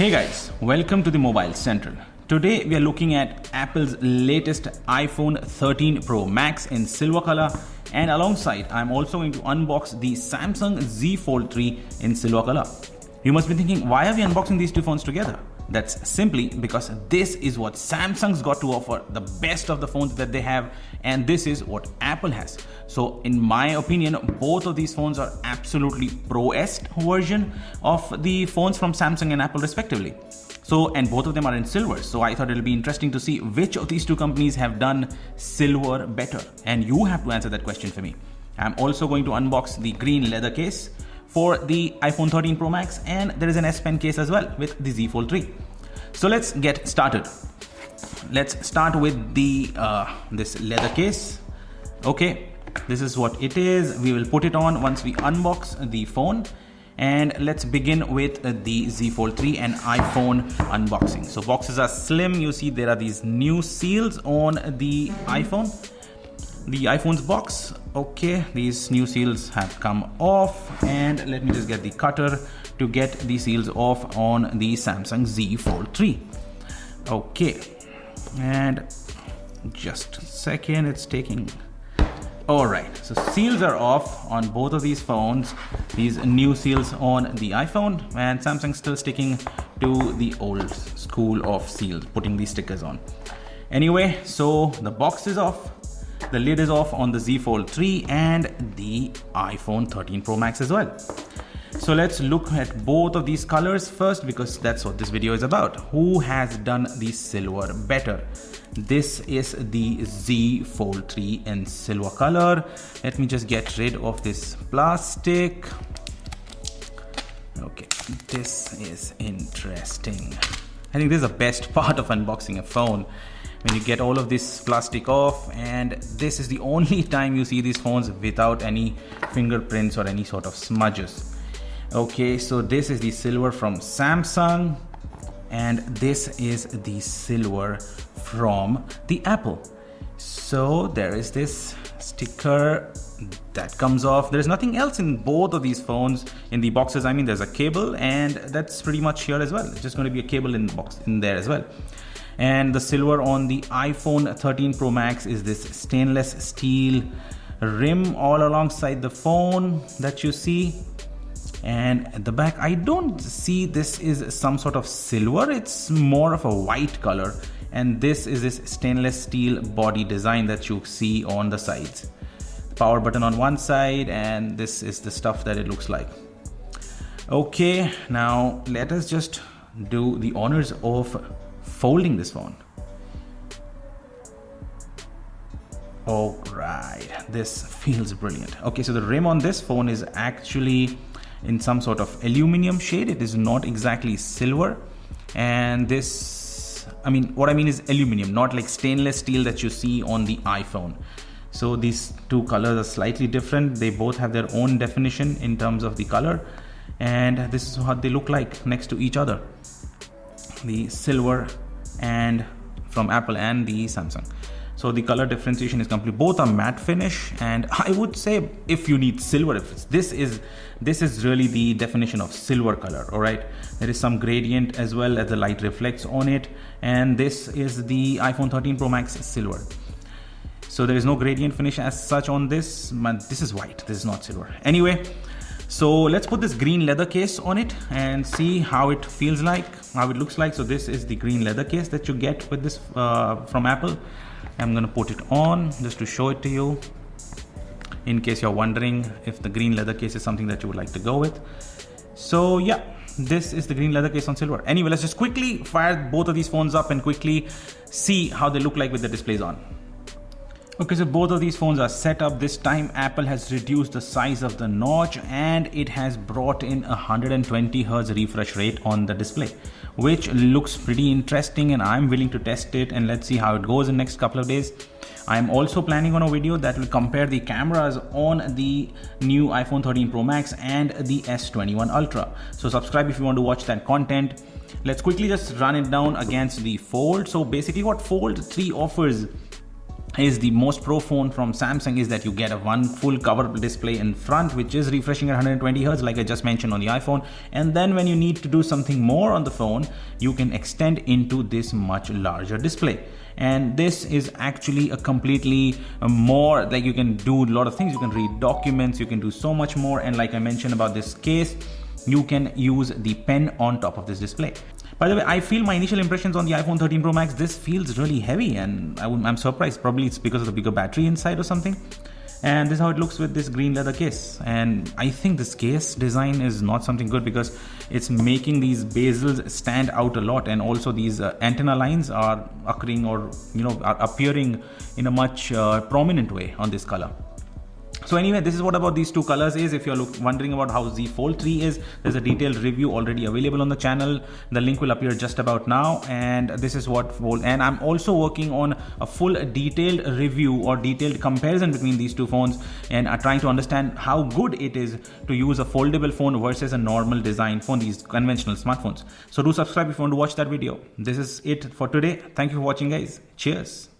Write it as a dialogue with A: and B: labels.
A: Hey guys, welcome to the Mobile Central. Today we are looking at Apple's latest iPhone 13 Pro Max in silver color, and alongside I'm also going to unbox the Samsung Z Fold 3 in silver color. You must be thinking, why are we unboxing these two phones together? That's simply because this is what Samsung's got to offer, the best of the phones that they have, and this is what Apple has. So in my opinion, both of these phones are absolutely pro-est version of the phones from Samsung and Apple respectively. And both of them are in silver. So I thought it'll be interesting to see which of these two companies have done silver better. And you have to answer that question for me. I'm also going to unbox the green leather case for the iPhone 13 Pro Max, and there is an S Pen case as well with the Z Fold 3. So let's get started. Let's start with the this leather case. Okay, this is what it is. We will put it on once we unbox the phone. And let's begin with the Z Fold 3 and iPhone unboxing. So boxes are slim. You see there are these new seals on the iPhone's box. Okay, these new seals have come off, and let me just get the cutter to get the seals off on the Samsung Z Fold 3. Okay, and just a second, it's taking. Alright, so seals are off on both of these phones, these new seals on the iPhone, and Samsung's still sticking to the old school of seals, putting these stickers on. Anyway, so the box is off, the lid is off on the Z Fold 3 and the iPhone 13 Pro Max as well. So let's look at both of these colors first, because that's what this video is about. Who has done the silver better? This is the Z Fold 3 in silver color. Let me just get rid of this plastic. Okay, this is interesting. I think this is the best part of unboxing a phone, when you get all of this plastic off, and this is the only time you see these phones without any fingerprints or any sort of smudges. Okay, so this is the silver from Samsung, and this is the silver from the Apple. So there is this sticker that comes off. There's nothing else in both of these phones in the boxes. I mean, there's a cable, and that's pretty much here as well. It's just going to be a cable in the box in there as well. And the silver on the iPhone 13 Pro Max is this stainless steel rim all alongside the phone that you see. And at the back, I don't see this is some sort of silver. It's more of a white color. And this is this stainless steel body design that you see on the sides. Power button on one side, and this is the stuff that it looks like. Okay, now let us just do the honors of folding this phone. Alright, this feels brilliant. Okay, so the rim on this phone is actually in some sort of aluminum shade. It is not exactly silver. And this, what I mean is aluminum, not like stainless steel that you see on the iPhone. So these two colors are slightly different. They both have their own definition in terms of the color, and this is what they look like next to each other. The silver and from Apple and the Samsung. So the color differentiation is complete. Both are matte finish, and I would say if you need silver, this is really the definition of silver color. All right, there is some gradient as well as the light reflects on it, and this is the iPhone 13 Pro Max silver. So there is no gradient finish as such on this, but this is white. This is not silver. Anyway, so let's put this green leather case on it and see how it feels like, how it looks like. So this is the green leather case that you get with this from Apple. I'm gonna put it on just to show it to you, in case you're wondering if the green leather case is something that you would like to go with. So yeah, this is the green leather case on silver. Anyway, let's just quickly fire both of these phones up and quickly see how they look like with the displays on. Okay, so both of these phones are set up. This time Apple has reduced the size of the notch, and it has brought in 120 Hertz refresh rate on the display, which looks pretty interesting, and I'm willing to test it, and let's see how it goes in the next couple of days. I'm also planning on a video that will compare the cameras on the new iPhone 13 Pro Max and the S21 Ultra. So subscribe if you want to watch that content. Let's quickly just run it down against the Fold. So basically what Fold 3 offers is the most pro phone from Samsung is that you get a one full cover display in front, which is refreshing at 120 Hz, like I just mentioned on the iPhone. And then when you need to do something more on the phone, you can extend into this much larger display. And this is actually a completely more, like you can do a lot of things. You can read documents, you can do so much more. And like I mentioned about this case, you can use the pen on top of this display. By the way, I feel my initial impressions on the iPhone 13 Pro Max, this feels really heavy, and I'm surprised. Probably it's because of the bigger battery inside or something. And this is how it looks with this green leather case. And I think this case design is not something good because it's making these bezels stand out a lot, and also these antenna lines are occurring, or are appearing in a much prominent way on this color. So anyway, this is what about these two colors is. If you're wondering about how Z Fold 3 is, there's a detailed review already available on the channel. The link will appear just about now. And this is what Fold, and I'm also working on a full detailed review or detailed comparison between these two phones, and are trying to understand how good it is to use a foldable phone versus a normal design phone, these conventional smartphones. So do subscribe if you want to watch that video. This is it for today. Thank you for watching, guys. Cheers.